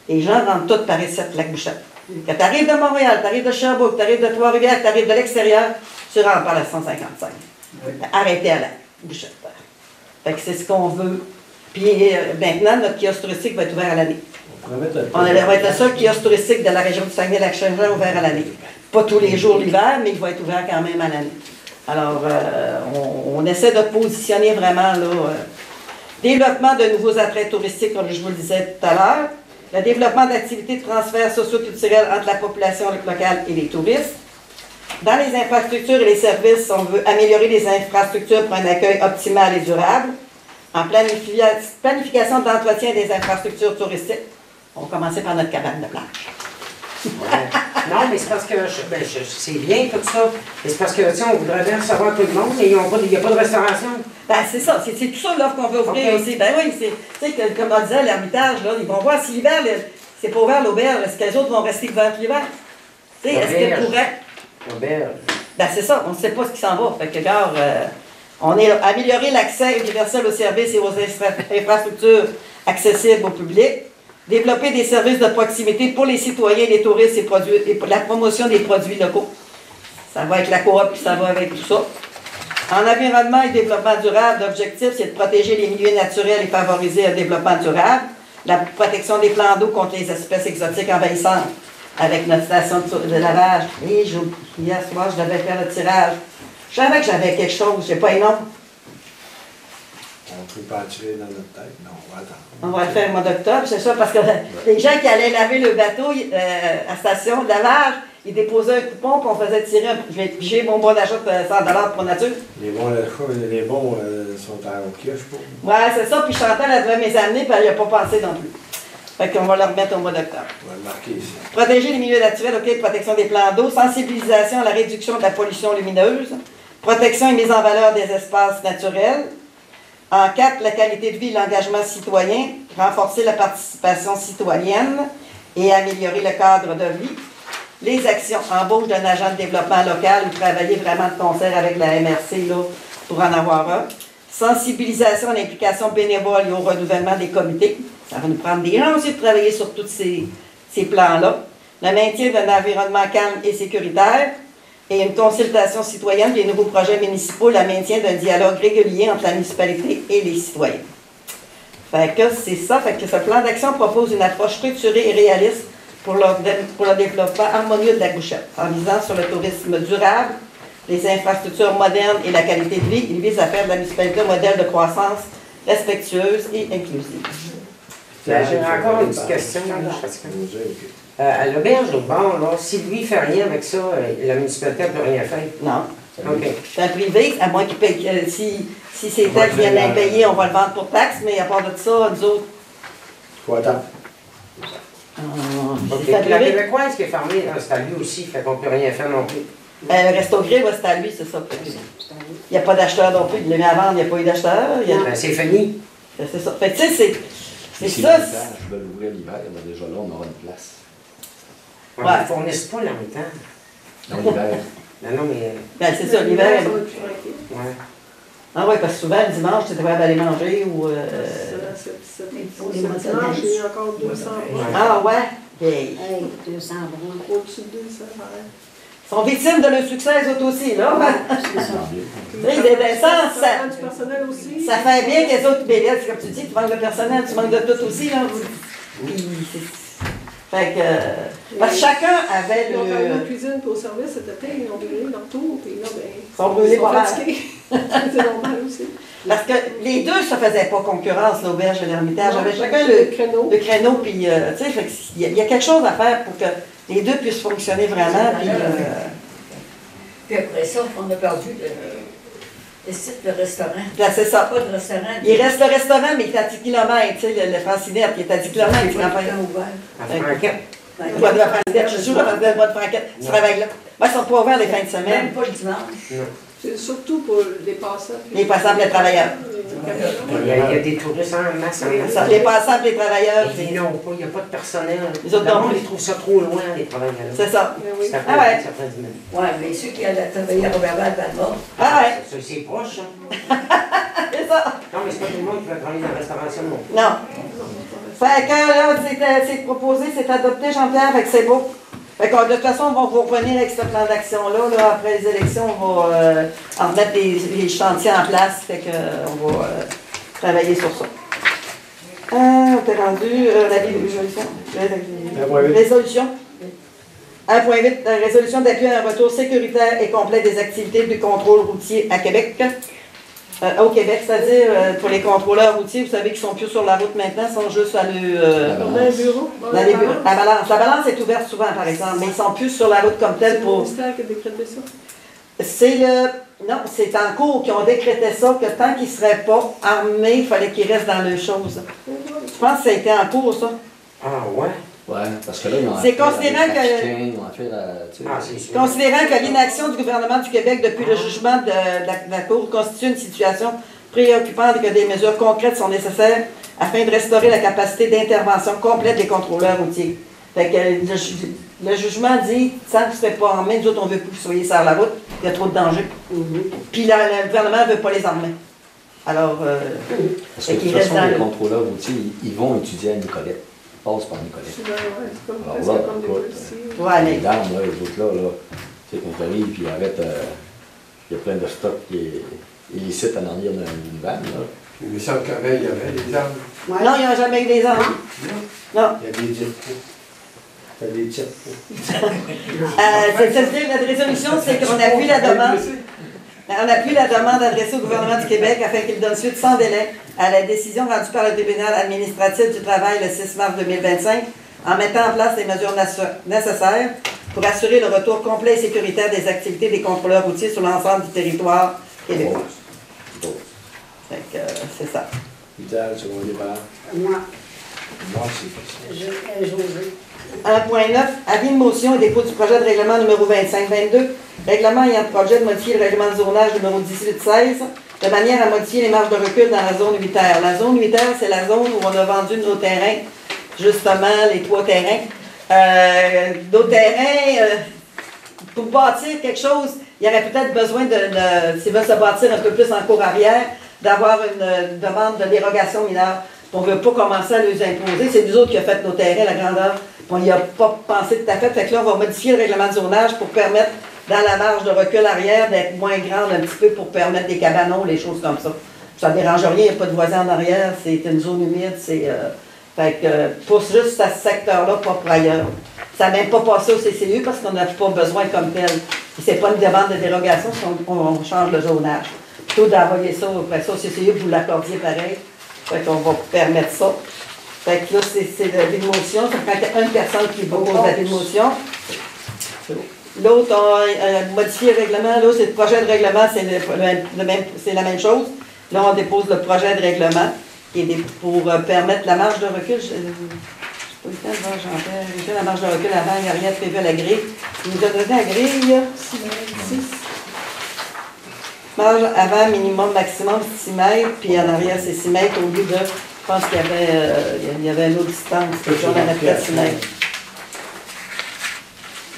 Les gens rentrent tous par ici, lac Bouchette. Quand tu arrives de Montréal, tu arrives de Sherbrooke, tu arrives de Trois-Rivières, tu arrives de l'extérieur, tu rentres par la 155. Arrêtez à la Bouchette. Fait que c'est ce qu'on veut. Puis maintenant, notre kiosque touristique va être ouvert à l'année. On va être le seul kiosque touristique de la région du Saguenay-Lac-Saint-Jean ouvert à l'année. Pas tous les jours l'hiver, mais il va être ouvert quand même à l'année. Alors, on essaie de positionner vraiment là. Développement de nouveaux attraits touristiques, comme je vous le disais tout à l'heure. Le développement d'activités de transfert socio-culturel entre la population locale et les touristes. Dans les infrastructures et les services, on veut améliorer les infrastructures pour un accueil optimal et durable. En planification d'entretien des infrastructures touristiques, on va commencer par notre cabane de plage. Non, mais c'est parce que c'est bien tout ça. Mais c'est parce que on voudrait bien recevoir tout le monde, mais il n'y a pas de restauration. Ben, c'est ça, c'est tout ça l'offre qu'on veut ouvrir aussi. Ben oui, c'est comme on disait, l'Ermitage, là, ils vont voir si l'hiver, c'est pas ouvert l'auberge, est-ce que les autres vont rester ouverts l'hiver? Est-ce qu'ils pourraient? L'auberge. Ben c'est ça, on ne sait pas ce qui s'en va. Fait que, regarde, on est améliorer l'accès universel aux services et aux infrastructures accessibles au public. Développer des services de proximité pour les citoyens, les touristes et pour la promotion des produits locaux. Ça va avec la coop, puis ça va avec tout ça. En environnement et développement durable, l'objectif, c'est de protéger les milieux naturels et favoriser un développement durable. La protection des plans d'eau contre les espèces exotiques envahissantes avec notre station de lavage. Et hier soir, je devais faire le tirage. Je savais que j'avais quelque chose, je n'ai pas un nom. On ne peut pas en tirer dans notre tête. Non, on va attendre. On va le faire au mois d'octobre, c'est ça, parce que les gens qui allaient laver le bateau à la station de lavage, ils déposaient un coupon, puis on faisait tirer j'ai mon bon d'achat de 100 pour nature. Les bons sont à au kiosque, je pense. Ouais, c'est ça, puis Chantal, elle devait me les amener, puis elle n'y a pas pensé non plus. Fait qu'on va le remettre au mois d'octobre. On va le marquer ici. Protéger les milieux naturels, OK, protection des plans d'eau, sensibilisation à la réduction de la pollution lumineuse, protection et mise en valeur des espaces naturels. En 4, la qualité de vie et l'engagement citoyen, renforcer la participation citoyenne et améliorer le cadre de vie. Les actions, embauche d'un agent de développement local ou travailler vraiment de concert avec la MRC là, pour en avoir un. Sensibilisation à l'implication bénévole et au renouvellement des comités. Ça va nous prendre des gens aussi de travailler sur tous ces plans-là. Le maintien d'un environnement calme et sécuritaire. Et une consultation citoyenne des nouveaux projets municipaux, le maintien d'un dialogue régulier entre la municipalité et les citoyens. Fait que c'est ça. Fait que ce plan d'action propose une approche structurée et réaliste pour le développement harmonieux de la Gouchette, en visant sur le tourisme durable, les infrastructures modernes et la qualité de vie. Il vise à faire de la municipalité un modèle de croissance respectueuse et inclusive. J'ai encore une petite question. À l'auberge au bord, là, si lui ne fait rien avec ça, la municipalité ne peut rien faire. Non. OK. C'est un privé, à moins qu'il paye. Si ces taxes viennent l'impayer, on va le vendre pour taxes, mais à part de ça, nous autres. Faut attendre. OK. C'est un La privé. Québécoise qui est fermée, c'est à lui aussi, fait qu'on ne peut rien faire non plus. Le resto grill, ouais, c'est à lui, c'est ça. Il n'y a pas d'acheteur non plus. Il l'a mis à vendre, il n'y a pas eu d'acheteur. Ben, c'est fini. C'est ça. Fait que tu sais, c'est Si ça. l'hiver, je veux l'ouvrir l'hiver, ben déjà là, on aura une place. Ouais. Ouais. Ils ne fournissent pas là en même temps. Non, l'hiver. Non, mais. Ben, c'est ça, l'hiver. Ça va être plus tranquille. Ouais. Ah oui, parce que souvent, le dimanche, tu es capable d'aller manger ou. Ce dimanche, il y a encore 200 Ouais. Ah ouais? Hey. Hey, 200 bras. Au-dessus de 200, pareil. Ils sont victimes de leur succès, eux autres aussi, là. C'est ça. Tu sais, ça prend du personnel aussi. ça fait bien que les autres bébés, comme tu dis, tu manques de personnel, tu manques de tout aussi, là. Fait que. Parce que chacun avait Ils ont travaillé en le. cuisine pour au service cet été, ils ont brûlé leur tour, puis là, ben. Ils sont brûlés pas mal. fatigués. C'est normal aussi. Parce que les deux, ça faisait pas concurrence, l'auberge et l'Ermitage. Non, J'avais chacun le créneau. le créneau, puis, tu sais, fait que il y a quelque chose à faire pour que les deux puissent fonctionner vraiment, puis. Puis après ça, on a perdu le site de restaurant. Là, c'est ça. Pas de restaurant. Il reste le restaurant, mais il est à 10 km, tu sais, le Francinette, qui est à 10 km. Il faut le faire ouvert. À Franquette. Le bois de la Franquette, je suis sûre, le bois de Franquette, tu travailles là. Moi, ils sont pas ouverts les fins de semaine. Même pas le dimanche. C'est surtout pour les passants. Les passants, les travailleurs. Il y a des touristes en masse. Ça, les passants, les travailleurs, Ils n'ont pas, il n'y a pas de personnel. Les autres Le monde, non plus. ils trouvent ça trop loin, les travailleurs. c'est ça. Oui. Ça Ah ouais. prend 10 minutes. Ouais, mais ceux qui allaient travailler à Robert-Val-Valmont, Ah ouais, C'est proche, hein. c'est ça. Non, mais c'est pas tout le monde qui va travailler dans la restauration non plus. Non. Fait que là, c'est proposé, c'est adopté, Jean-Pierre, fait que c'est beau. Fait que de toute façon, on va vous revenir avec ce plan d'action-là. Là, après les élections, on va en remettre les chantiers en place. Fait que on va travailler sur ça. On t'est rendu la résolution. 1.8, résolution d'appui à un retour sécuritaire et complet des activités du contrôle routier à Québec. Au Québec, c'est-à-dire pour les contrôleurs routiers, vous savez qu'ils sont plus sur la route maintenant, ils sont juste à Dans le bureau. dans les bureaux. La balance. La balance est ouverte souvent, par exemple, mais ils sont plus sur la route comme C'est telle le pour. ministère qui a décrété ça. C'est le. Non, c'est en cours qui ont décrété ça, que tant qu'ils ne seraient pas armés, il fallait qu'ils restent dans leurs choses. Je pense que ça a été en cours, ça. Ah ouais? Ouais, parce que là, ils ont C'est affaire à considérant des que- trafiquants, ils ont affaire à, tu sais, Ah, c'est sûr. Considérant que l'inaction du gouvernement du Québec depuis le jugement de la Cour constitue une situation préoccupante et que des mesures concrètes sont nécessaires afin de restaurer la capacité d'intervention complète des contrôleurs routiers. Fait que le jugement dit, tant que vous ne serez pas armés, nous autres, on ne veut plus que vous soyez sur la route, il y a trop de danger. Puis le gouvernement ne veut pas les armer. Alors, parce que fait de qu'ils toute restent façon, dans les le- contrôleurs routiers, ils vont étudier à Nicolette. Ils passent par Nicolette. Ouais, c'est comme Alors presque là, comme des écoute, policiers. ouais, Les mais dames, là, les autres là, tu sais, quand ils arrivent, puis ils arrêtent, il y a plein de stocks qui est illicite en arrière d'une vanne, là. Il me semble qu'avant, il y avait des armes. non, il n'y a jamais eu des armes. Non. Il y a des jets. Il y a des jets. C'est-à-dire, notre résolution, c'est qu'on appuie la demande. En appui la demande adressée au gouvernement du Québec afin qu'il donne suite sans délai à la décision rendue par le tribunal administratif du travail le 6 mars 2025 en mettant en place les mesures nécessaires pour assurer le retour complet et sécuritaire des activités des contrôleurs routiers sur l'ensemble du territoire québécois. Fait que c'est ça. Vital, second départ. Moi, Moi, c'est ça. José. 1.9, avis de motion et dépôt du projet de règlement numéro 2522, règlement ayant pour projet de modifier le règlement de zonage numéro 1816, de manière à modifier les marges de recul dans la zone 8R. La zone 8R, c'est la zone où on a vendu nos terrains, justement les 3 terrains. Nos terrains, pour bâtir quelque chose, il y aurait peut-être besoin s'ils veulent se bâtir un peu plus en cour arrière, d'avoir une demande de dérogation mineure. On ne veut pas commencer à les imposer. C'est nous autres qui avons fait nos terrains, la grandeur. On n'y a pas pensé tout à fait. Fait que là, on va modifier le règlement de zonage pour permettre, dans la marge de recul arrière, d'être moins grande un petit peu pour permettre des cabanons, les choses comme ça. Ça ne dérange rien, il n'y a pas de voisins en arrière, c'est une zone humide. Fait que pour juste à ce secteur-là, pas pour ailleurs. Ça n'a même pas passé au CCU parce qu'on n'a pas besoin comme tel. Ce n'est pas une demande de dérogation, on change le zonage. Plutôt d'envoyer ça après ça au CCU, vous l'accordiez pareil. Fait qu'on va permettre ça. Fait que là, c'est l'avis de motion. Ça prend une personne qui propose l'avis de motion. L'autre a modifié le règlement. Là, c'est le projet de règlement, c'est la même chose. Là, on dépose le projet de règlement qui est pour permettre la marge de recul. Je n'ai pas eu le temps de voir Jean-Pierre. La marge de recul avant, il n'y a rien de prévu à la grille. Il nous a donné la grille. 6. Marge avant, minimum, maximum, 6 mètres, puis en arrière, c'est 6 mètres au lieu de, je pense qu'il y avait une autre distance, on en a fait 6 mètres.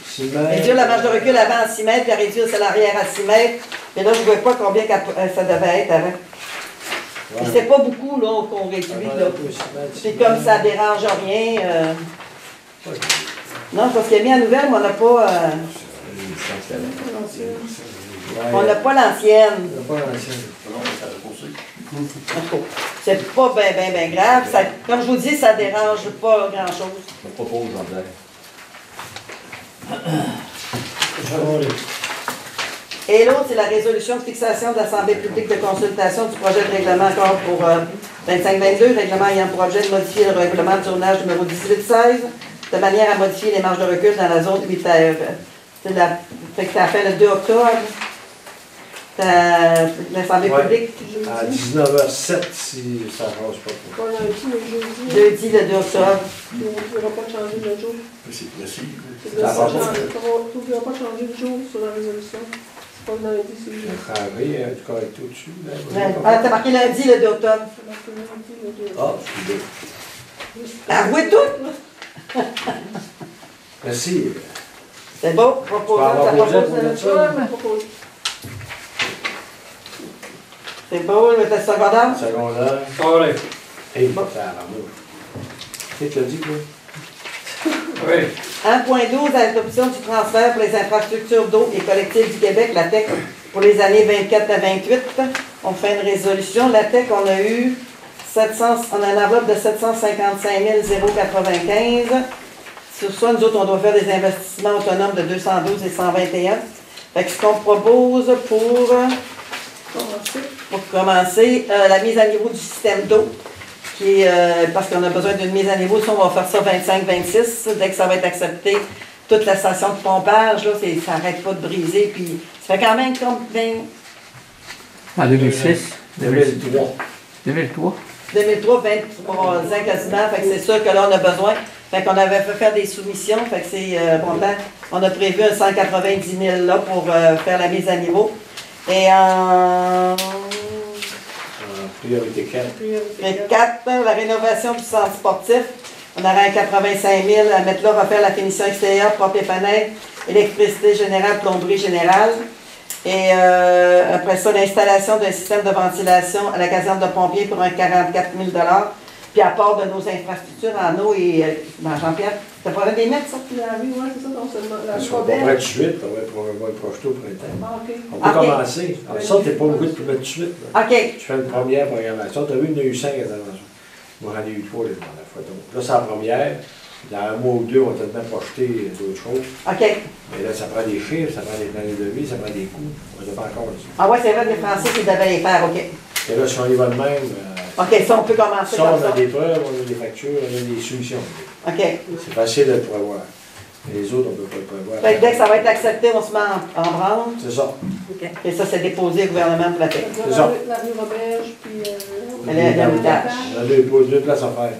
6 mètres. Réduire la marge de recul avant à 6 mètres, puis réduire celle arrière à 6 mètres. Mais là, je ne vois pas combien ça devait être avant. Ouais. C'est pas beaucoup là qu'on réduit. Là. Puis comme ça ne dérange rien. Non, parce qu'il y a mis en nouvelle, mais on n'a pas. On n'a pas l'ancienne. C'est pas bien grave. Ça, comme je vous dis, ça ne dérange pas grand-chose. Je propose, Jean-Pierre. Et l'autre, c'est la résolution de fixation de l'Assemblée publique de consultation du projet de règlement encore pour 2522, règlement ayant pour projet de modifier le règlement de zonage numéro 1816, de manière à modifier les marges de recul dans la zone 8R. Fait que ça a fait le 2 octobre. L'Assemblée publique. À 19h07, si ça ne change pas. Pas lundi, mais jeudi. Jeudi, le 2 octobre. Il n'y aura pas de changer le jour. C'est précis. Tu ne pourras pas changer le jour sur la résolution. C'est pas lundi, c'est jeudi. Travailler, en tout cas, avec tout dessus. Ah, t'as marqué lundi, le 2 octobre. C'est marqué lundi, le 2. Ah, excusez. Avouez tout! Merci. C'est beau, proposant, ça propose. C'est beau, le test secondaire? Secondaire. Allez. Et ça va. Qu'est-ce que tu as dit, quoi? Oui. 1.12, adoption du transfert pour les infrastructures d'eau et collectives du Québec, la TEC, pour les années 24 à 28. On fait une résolution. La TEC, on a eu on a une enveloppe de 755 095. Sur ça, nous autres, on doit faire des investissements autonomes de 212 et 121. Fait que ce qu'on propose pour commencer, la mise à niveau du système d'eau, qui est, parce qu'on a besoin d'une mise à niveau, ça, on va faire ça 25-26, dès que ça va être accepté. Toute la station de pompage, là, ça n'arrête pas de briser, puis ça fait quand même comme 20... En 2006? 2003. 2003? 2003, 23 ans quasiment, fait que c'est sûr que là, on a besoin. Fait qu'on avait fait faire des soumissions, fait que c'est bon temps. On a prévu un 190 000 là pour faire la mise à niveau. Et en Priorité 4. Priorité 4, la rénovation du centre sportif. On aurait un 85 000 à mettre là, refaire la finition extérieure, portes et fenêtres, électricité générale, plomberie générale. Et après ça, l'installation d'un système de ventilation à la caserne de pompiers pour un 44 000 $. Puis à part de nos infrastructures en eau et Jean-Pierre, tu pourrais des mettre ça? Oui, c'est ça, donc seulement la On va problème. pas tout de suite, on va le projeter au printemps. Ah, OK. On peut Ok. commencer. Alors, ça, tu n'es pas obligé de tout mettre tout de suite. Là. OK. Tu fais une première programmation. Tu as vu, il y en a eu 5 interventions. Moi, j'en ai eu 3 la dernière fois. Donc, là, c'est la première. Dans un mois ou deux, on va peut-être même projeter d'autres choses. OK. Mais là, ça prend des chiffres, ça prend des plans de vie, ça prend des coûts. On n'a pas encore ça. Ah ouais, c'est vrai que les Français, ils devaient les faire, OK. Et là, si on y va de même, OK, ça, on peut commencer ça, comme on a ça. des preuves, on a des factures, on a des solutions. OK. C'est facile de le prévoir. Mais les autres, on ne peut pas le prévoir. Fait que dès que ça va être accepté, on se met en branle. C'est ça. OK. Et ça, c'est déposé au gouvernement pour la paix. C'est ça. La rue Roberge, puis... L'héritage. On a deux places à faire.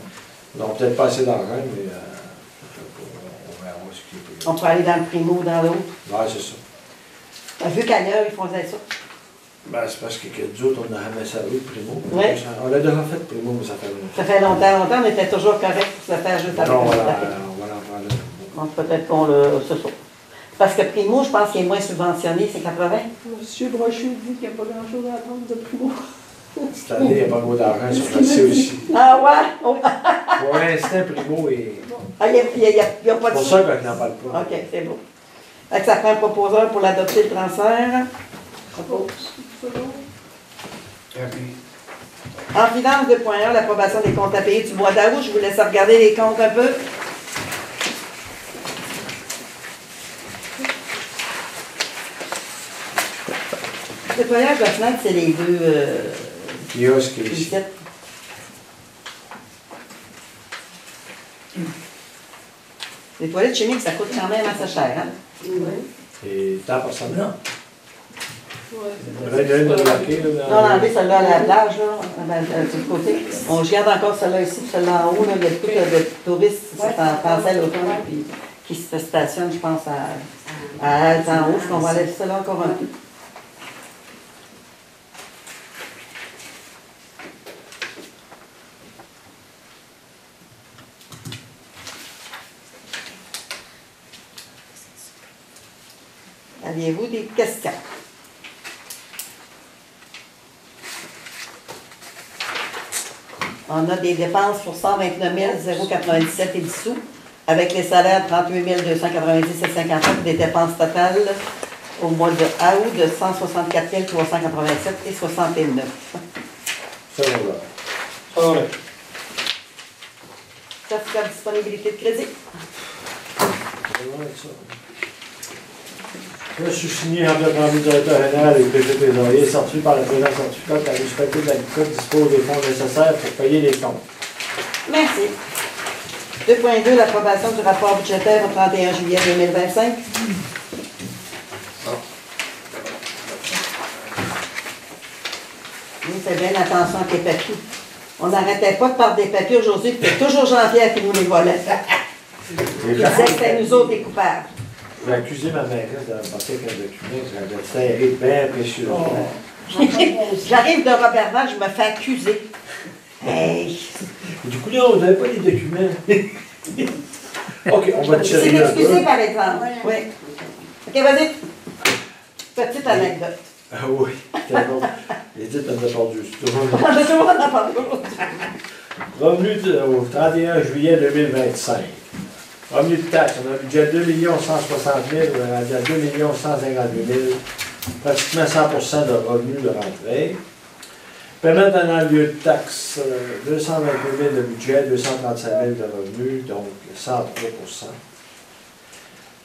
On n'a peut-être pas assez d'argent, mais on verra ce qui est On peut aller dans le primo, dans l'autre. Ouais, c'est ça. Vu qu'ailleurs, ils faisaient ça. Ben, c'est parce que nous autres, on a jamais servi Primo. Oui. On l'a déjà fait Primo, mais ça fait longtemps. Ça fait longtemps, on était toujours correct pour se faire juste avec Non, on le va papier. en prendre là. Donc peut-être qu'on le... C'est ça. Parce que Primo, je pense qu'il est moins subventionné, c'est 80. Monsieur Brochu dit qu'il n'y a pas grand-chose à attendre de Primo. Cette année, il n'y a pas beaucoup d'argent sur le C aussi. Ah ouais? Oh. Pour l'instant, Primo est. Ah, il n'y a pas C'est de pour sous. ça qu'on n'en parle pas. OK, c'est beau. Fait que ça prend un proposeur pour l'adopter le transfert. Propose. En finance 2.1, l'approbation des comptes à payer du mois d'août. Je vous laisse regarder les comptes un peu. Le nettoyage de la fenêtre, c'est les deux Kiosque est ici. visites. Les toilettes chimiques, ça coûte quand même assez cher, hein? Et tant pour ça. Non. Ouais, Il y en a une de remarquer, là. Non, on a enlevé celle-là à la plage, là, sur le côté. Je garde encore celle-là ici, puis celle-là en haut, là, il y a beaucoup de touristes, c'est en français l'automne, puis qui se stationnent, je pense, à Halte en haut, puis on va laisser celle-là encore un peu. Aviez-vous des questions? On a des dépenses pour 129 097 et 10 sous, avec les salaires 38 290 et 59, des dépenses totales au mois de août de 164 387 et 69. Ça, on va. Ça, là. Certificat de disponibilité de crédit. Je suis signé en tant que directeur général et préfet trésorier, certifié par le président certificat que la municipalité de la Côte dispose des fonds nécessaires pour payer les comptes. Merci. 2.2, l'approbation du rapport budgétaire au 31 juillet 2025. Nous, c'est bien attention avec les papiers. On n'arrêtait pas de parler des papiers aujourd'hui, puis c'était toujours Jean-Pierre qui nous les volait. Il disait que c'était nous autres les coupables. J'ai accusé ma maîtresse d'avoir passé avec un document que j'avais serré bien précieusement. J'arrive de Robert-Val, je me fais accuser. Hey! Du coup, là, on n'avait pas les documents. OK, on va te C'est sérieux un excusé peu. par exemple. Oui. OK, vas-y. Petite anecdote. Ah oui, c'est bon. Edith, elle m'a perdu. On a toujours en parler aujourd'hui. Revenu au 31 juillet 2025. Revenu de taxe, on a un budget de 2 160 000, on a déjà 2 152 000, pratiquement 100% de revenus de rentrée. Paiement d'un lieu de taxe, 222 000 de budget, 235 000 de revenus, donc 103%.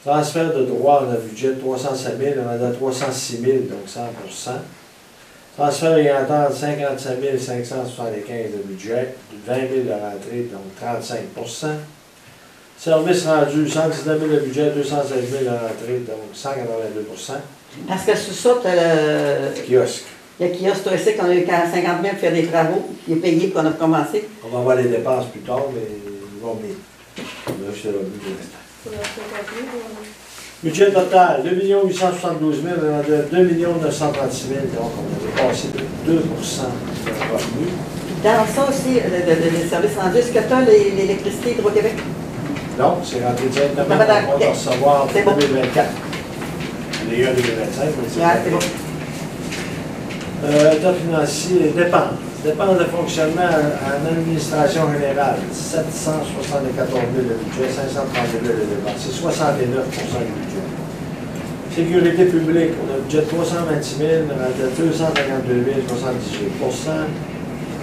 Transfert de droit, on a un budget de 305 000, on a 306 000, donc 100%. Transfert alimentaire, 55 575 de budget, 20 000 de rentrée, donc 35%. Service rendu, 119 000 de budget, 216 000 de rentrée, donc 182%. Parce que sous ça, tu as Kiosque. le kiosque touristique, on a eu 50 000 pour faire des travaux, qui est payé, qu'on a commencé. On va voir les dépenses plus tard, mais ils vont bien. On a juste le revenu de l'instant. Budget total, 2 872 000, on a 2 936 000, donc on a dépassé de 2% de revenus. Dans ça aussi, les services rendus, est-ce que tu as l'électricité Hydro-Québec? Non, c'est rentré directement, Ça va dans- on va recevoir C'est bon. 2024. Il y a eu 2025, mais c'est Ouais, c'est bon. État financier, dépenses. Dépenses de fonctionnement en administration générale, 774 000 de budget, 532 000 de dépenses. C'est 69% du budget. Sécurité publique, on a un budget de 326 000, on a 252 000, 78%.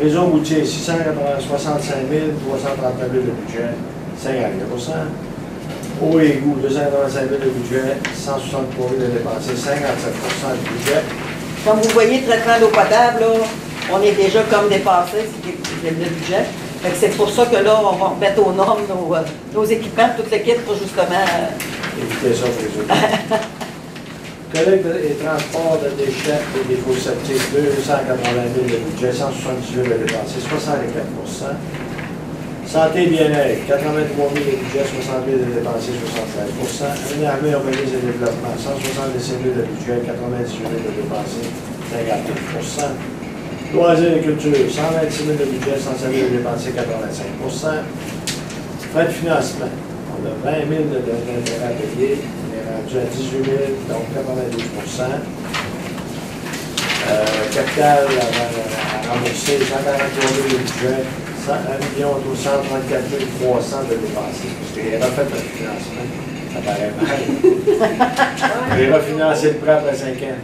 Réseau routier, 65 000, 339 000 de budget, 51%. Eau et égout, 285 000 de budget, 163 000 de dépensés, 57% du budget. Comme vous voyez, traitement d'eau potable, là, on est déjà comme dépassé, c'est le budget. Fait que c'est pour ça que là, on va remettre aux normes nos équipements, toute l'équipe pour justement... Éviter ça pour les autres. Collecte et transport de déchets et dépôts septiques, 280 000 de budget, 178 000 de dépensés, 64%. Santé et bien-être, 83 000 de budget, 60 000 de dépensés, 73%. Aménagement, urbanisme et développement, 177 000 de budget, 98 000 de dépensés, 58%. Loisirs et culture, 126 000 de budget, 107 000 de dépensés, 85%. Frais de financement, on a 20 000 d'intérêts à payer, on est rendu à 18 000, donc 92%. Capital à rembourser, 143 000 de budget, 1 234 300 de dépensés, parce qu'il a refait le financement, ça paraît mal. J'ai refinancé le prêt après 5 ans.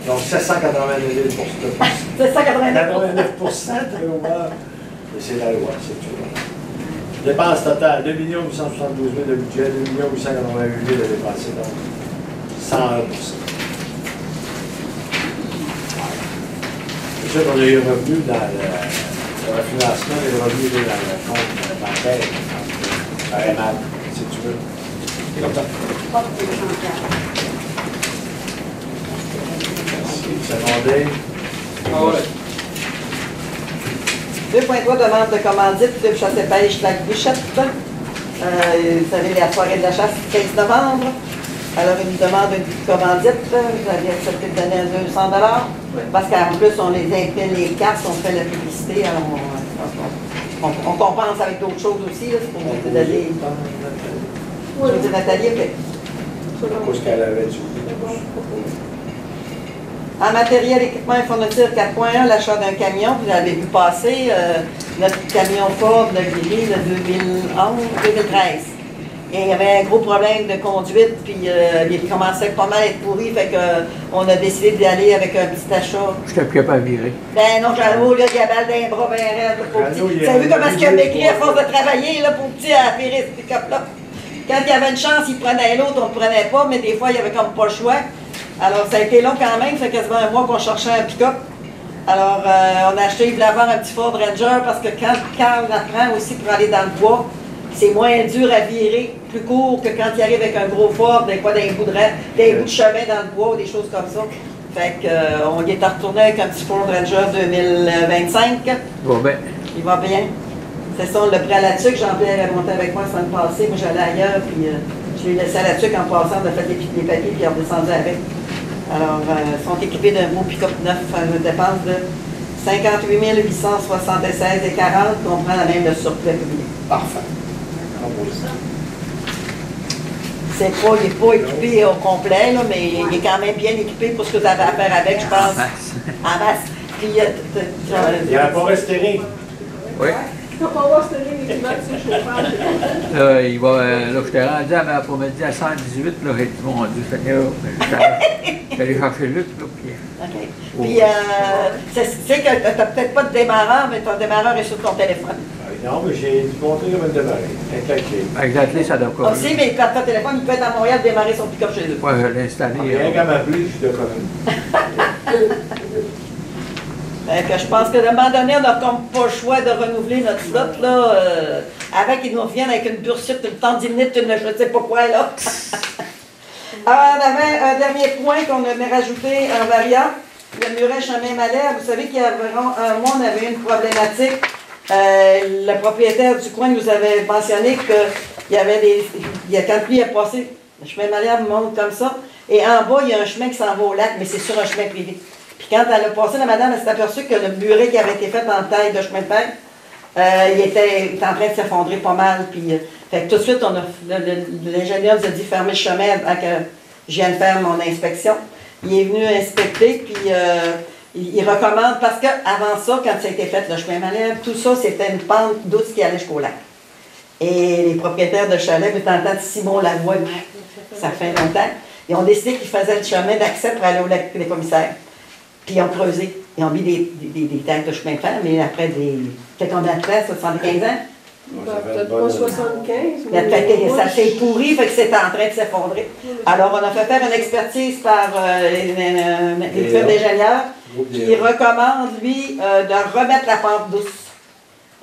Donc 789 000 pour ce poste. 789 très ouvert. Et c'est la loi, c'est tout. Dépenses totales, 2 872 000 de budget, 2 888 000 de dépensés, donc 101%. C'est sûr qu'on a eu revenu dans le refinancement des revenus dans le compte bancaire. Ça paraît mal, si tu veux. C'est comme ça. Merci. Secondaire. Ah ouais. 2.3, demande de commandite de chasse et pêche Lac Bouchette. Vous savez, la soirée de la chasse, 15 novembre. Alors, une demande de commandite, vous avez accepté de donner 200 $. Parce qu'en plus, on les impile les cartes, on fait la publicité, alors on compense avec d'autres choses aussi, là, c'est pour vous donner. Oui. Je dis Nathalie, ok. Qu'est-ce qu'elle avait dit? En matériel, équipement et fourniture 4.1, l'achat d'un camion, vous avez vu passer notre camion Ford, le gris de 2013. Et il y avait un gros problème de conduite, puis il commençait pas mal à être pourri, fait qu'on a décidé d'y aller avec un petit achat. Je n'étais plus capable de virer. Ben non, Jeannot, là, il y a balle d'un bras bien raide, le pauvre petit. Vous avez vu comment est-ce qu'il a maigri à force de travailler, là, pour petit, à virer ce pick-up-là? Quand il y avait une chance, il prenait l'autre, on ne le prenait pas, mais des fois, il y avait comme pas le choix. Alors, ça a été long quand même, ça fait quasiment un mois qu'on cherchait un pick-up. Alors, on a acheté, il voulait avoir un petit Ford Ranger, parce que quand Carl apprend aussi pour aller dans le bois, c'est moins dur à virer, plus court que quand il arrive avec un gros Ford, des fois des bouts de chemin dans le bois, des choses comme ça. Fait qu'on y est retourné avec un petit Ford Ranger 2025. Il va bien. Il va bien. C'est ça, on l'a pris à la tuque. Jean-Pierre est monté avec moi la semaine passée. Moi, j'allais ailleurs, puis je l'ai laissé à la tuque en passant. On a fait les papiers, puis il est redescendu avec. Alors, ils sont équipés d'un beau pick-up neuf à une dépense de 58 876,40 $, qu'on prend la même le surplus public. Parfait. Il n'est pas équipé au complet, là, mais il est quand même bien équipé pour ce que vous avez à faire avec, je pense. En masse. Puis, Il n'y a pas resté. Oui. Il ne faut pas voir ce l'équipement de ses chauffeurs. Il va, là, je t'ai rendu à l'après-midi à 118, là, j'ai dit, mon Dieu, Seigneur, je vais aller chercher Luc, là, puis... OK. Puis, c'est que tu n'as peut-être pas de démarreur, mais ton démarreur est sur ton téléphone. Non, mais j'ai montré comment démarrer. Avec la clé. Avec la clé, ça doit pas. Aussi, mais par ton téléphone, il peut être à Montréal démarrer son pick-up chez eux. Ouais, je l'ai installé. Rien qu'à m'appeler, je suis de connu. Que je pense qu'à un moment donné, on n'a comme pas le choix de renouveler notre flotte, là, avant qu'ils nous reviennent avec une bursite, une tendinite, une je ne sais pas quoi, là. Alors, on avait un dernier point qu'on avait rajouté en variant, le muret chemin-Malais. Vous savez qu'il y a environ un mois, on avait une problématique. Le propriétaire du coin nous avait mentionné qu'il y avait quand lui a passé, le chemin Malherbe monte comme ça, et en bas, il y a un chemin qui s'en va au lac, mais c'est sur un chemin privé. Puis quand elle a passé, la madame, elle s'est aperçue que le muret qui avait été fait en taille de chemin de fer, il était en train de s'effondrer pas mal. Puis, fait que tout de suite, l'ingénieur nous a dit fermer le chemin avant que je vienne faire mon inspection. Il est venu inspecter, puis il recommande, parce qu'avant ça, quand ça a été fait, le chemin Malherbe, tout ça, c'était une pente douce qui allait jusqu'au lac. Et les propriétaires de chalets, vous entendez Simon Lavoie, ça fait longtemps, ils ont décidé qu'ils faisaient le chemin d'accès pour aller au lac des commissaires. Puis ils ont creusé, ils ont mis des tailles de chemin de fer, mais après quelques années après, 75 ans, Peut-être pas 75, mais... Ça s'est pourri, fait que c'est en train de s'effondrer. Alors, on a fait faire une expertise par une firme d'ingénieurs qui recommande, lui, de remettre la pente douce,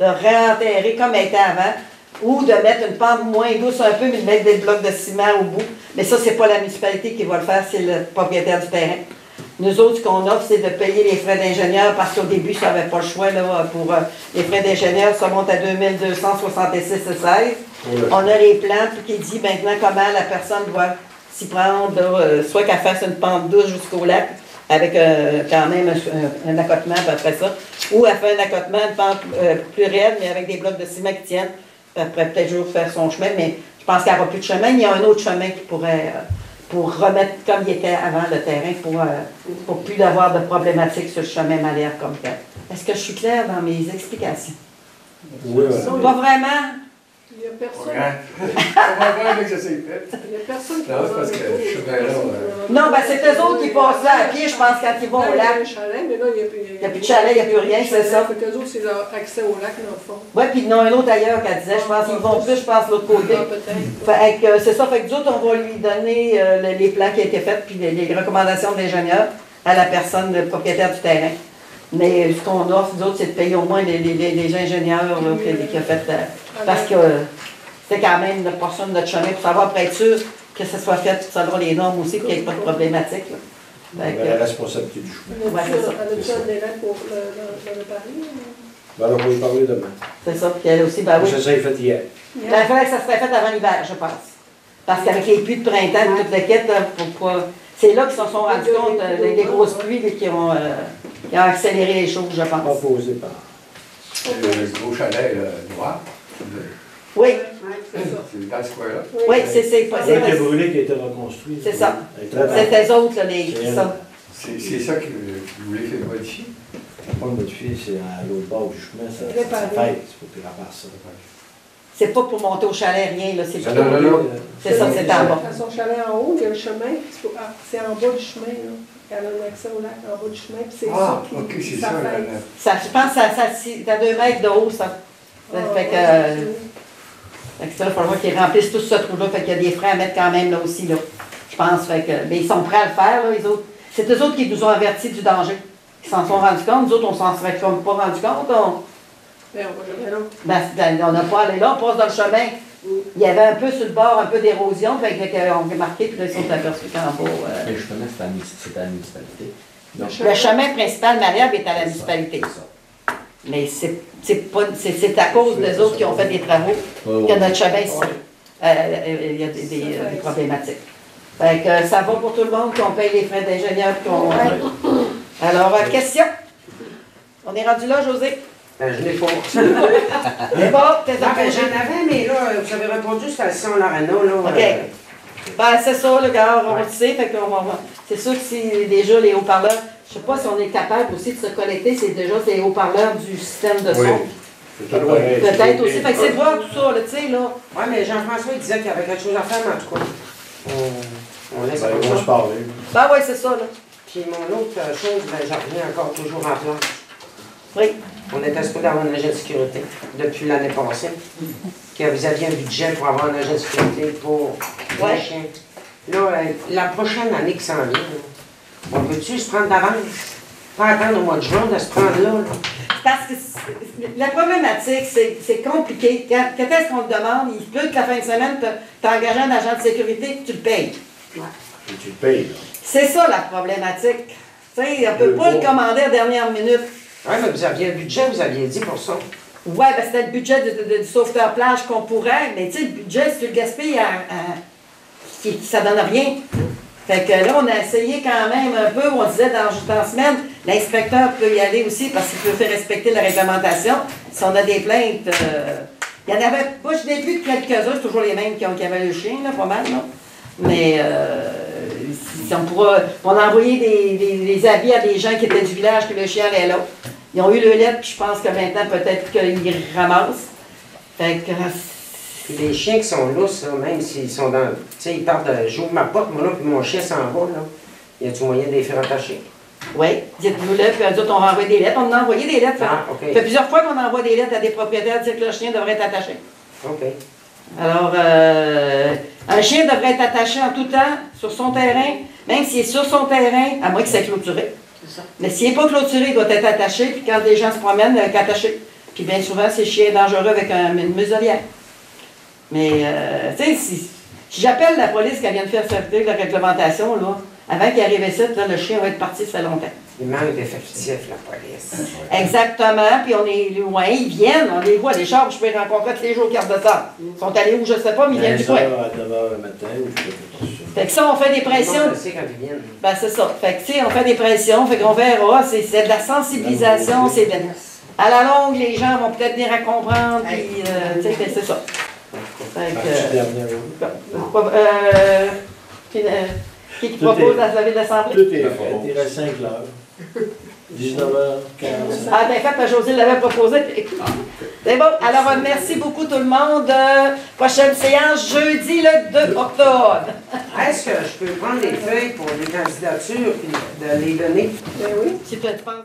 de réenterrer comme elle était avant, ou de mettre une pente moins douce un peu, mais de mettre des blocs de ciment au bout. Mais ça, c'est pas la municipalité qui va le faire, c'est le propriétaire du terrain. Nous autres, ce qu'on offre, c'est de payer les frais d'ingénieur, parce qu'au début, ça n'avait pas le choix, là, pour les frais d'ingénieur, ça monte à 2266,16. On a les plans, puis qui dit maintenant comment la personne doit s'y prendre, soit qu'elle fasse une pente douce jusqu'au lac, avec quand même un accotement après ça, ou elle fait un accotement, une pente plus raide, mais avec des blocs de ciment qui tiennent, puis après peut-être toujours faire son chemin, mais je pense qu'il n'y aura plus de chemin. Il y a un autre chemin qui pourrait... pour remettre comme il était avant le terrain, pour plus d'avoir de problématiques sur le chemin Malherbe comme tel. Est-ce que je suis claire dans mes explications? Oui, Pas vraiment? Il n'y a personne. On va voir avec ça s'est fait. Il n'y a personne qui Non, c'est parce que je suis bien là. Non, ben c'est eux autres qui passent là à pied, je pense, quand ils vont au Il y a lac. un chalet, mais là, il n'y a plus de chalet, il n'y a plus rien, c'est ça. Fait qu'eux autres, c'est leur accès au lac, dans le fond. Oui, puis il y en a un autre ailleurs qu'elle disait, je pense qu'ils vont plus, je pense, l'autre côté. Ah, peut-être. Fait que c'est ça, fait que nous autres, on va lui donner les plans qui ont été faits, puis les recommandations de l'ingénieur à la personne, le propriétaire du terrain. Mais ce qu'on offre, nous autres, c'est de payer au moins les ingénieurs là, qui ont fait, parce que c'est quand même une portion de notre chemin pour savoir, pour être sûr que ça soit fait selon les normes aussi, qu'il n'y ait pas de problématique. Là. La responsabilité du chemin. Ouais, c'est ça. Elle a-tu un délai pour le réparer? Ben, on va y parler demain. C'est ça, puis elle aussi, ben oui. Ça s'est fait hier. Il fallait que ça serait fait avant l'hiver, je pense. Parce qu'avec les pluies de printemps et toute la quête, c'est là qu'ils se sont rendus compte, les grosses pluies qui ont accéléré les choses, je pense. Proposé par. Le gros chalet noir. Oui, C'est dans ce coin-là. oui, c'est C'est qui a brûlé, qui a été reconstruit. C'est ça. C'est c'est eux autres, là, qui sont. C'est ça que vous voulez faire modifier? pas le modifier, c'est à l'autre bord du chemin, ça fait, il faut qu'il ramasse ça. C'est pas pour monter au chalet, rien, là, c'est tout. Non. C'est ça, c'est en bas. À son chalet en haut, il y a le chemin, c'est en bas du chemin, là. Elle a un accès au lac en bas du chemin, puis c'est ça qui... ok, c'est ça. Je pense que c'est à 2 mètres de haut, ça. Fait que ça, il faudra qu'ils remplissent tout ce trou-là. Fait qu'il y a des frais à mettre quand même là aussi, là. Je pense. Fait que, mais ils sont prêts à le faire, là, les autres. C'est eux autres qui nous ont avertis du danger. Ils s'en sont rendus compte. Nous autres, on s'en serait comme pas rendu compte. On n'a pas allé là, on passe dans le chemin. Il y avait un peu sur le bord, un peu d'érosion. Fait qu'on a marqué, puis là, ils sont aperçus qu'en bas. Mais justement, c'est à la municipalité. Le chemin principal Malherbe est à la municipalité. Mais c'est à cause des autres qui ont fait des travaux que notre chemin, il y a des problématiques. Fait que ça va pour tout le monde, qu'on paye les frais d'ingénieur. Alors, question? On est rendu là, José? Je l'ai pas. C'est bon, t'es J'en avais, mais là, vous avez répondu, c'était à Sion-Lorano, là. OK. Ben, c'est ça, le gars, on le sait. Fait qu'on va. C'est sûr que si déjà les haut-parleurs, je ne sais pas si on est capable aussi de se connecter, c'est déjà ces haut-parleurs du système de son. Peut-être aussi. Fait que c'est de voir tout ça, tu sais, là. Oui, mais Jean-François, il disait qu'il y avait quelque chose à faire, mais en tout cas, on laisse Ils vont se parler. Ben oui, c'est ça, là. Puis mon autre chose, ben, j'en reviens encore toujours en place. Oui. On était supposé avoir un agent de sécurité depuis l'année passée. Que vous aviez un budget pour avoir un agent de sécurité pour les chiens. Là, la prochaine année qui s'en vient, on peut-tu se prendre d'avance? Pas attendre au mois de juin de se prendre là. Parce que la problématique, c'est compliqué. Quand est-ce qu'on te demande? Il peut que la fin de semaine, tu as engagé un agent de sécurité, tu le payes. Et tu le payes, là. C'est ça la problématique. Tu sais, on ne peut pas le commander à la dernière minute. Oui, mais vous aviez un budget, vous aviez dit pour ça. Oui, ben c'était le budget du sauveteur plage qu'on pourrait, mais tu sais, le budget, si tu le gaspilles, ça donne rien. Fait que là, on a essayé quand même un peu, on disait dans la semaine, l'inspecteur peut y aller aussi parce qu'il peut faire respecter la réglementation. Si on a des plaintes, il y en avait, moi je l'ai vu de quelques-uns, c'est toujours les mêmes qui avaient le chien, là, pas mal, là. Mais si on a envoyé des avis à des gens qui étaient du village que le chien allait là. Ils ont eu le lettre, puis je pense que maintenant, peut-être qu'ils ramassent. Fait que... Puis les chiens qui sont là, ça, même s'ils sont dans... Tu sais, ils partent de... J'ouvre ma porte, moi là, puis mon chien s'en va, là. Y a-tu moyen de les faire attacher? Oui, dites-nous-le, puis nous autres, on va envoyer des lettres. On en a envoyé des lettres. Ah, Ça OK. fait plusieurs fois qu'on envoie des lettres à des propriétaires dire que le chien devrait être attaché. OK. Alors, un chien devrait être attaché en tout temps sur son terrain, même s'il est sur son terrain, à moins qu'il soit clôturé. Mais s'il n'est pas clôturé, il doit être attaché, puis quand les gens se promènent, qu'attaché. Puis bien souvent, c'est chien dangereux avec une muselière. Mais, tu sais, si j'appelle la police qui vient de faire sortir la réglementation, là, avant qu'il arrive ici, là, le chien va être parti, ça fait longtemps. Il manque d'effectifs, la police. Exactement, puis on est loin, ils viennent, on les voit, les chars, je peux les rencontrer tous les jours au quart de temps. Ils sont allés où, je sais pas, mais ils viennent du coin. 15h à 9h le matin, ou je sais pas ça. Fait que ça, on fait des pressions. Je sais quand ils viennent. Ben, c'est ça. Fait que, tu sais, on fait des pressions, fait qu'on verra. C'est de la sensibilisation, c'est de... À la longue, les gens vont peut-être venir à comprendre, puis, tu sais, c'est ça. Fait que, qui propose à la ville d'Assemblée? Tout est fait, il reste 5 heures. 19h45. Ah, ben, fait, José l'avait proposé. C'est bon. Alors, merci beaucoup tout le monde. Prochaine séance, jeudi le 2 octobre. Est-ce que je peux prendre les feuilles pour les candidatures et de les donner? Ben oui. Tu peux te prendre.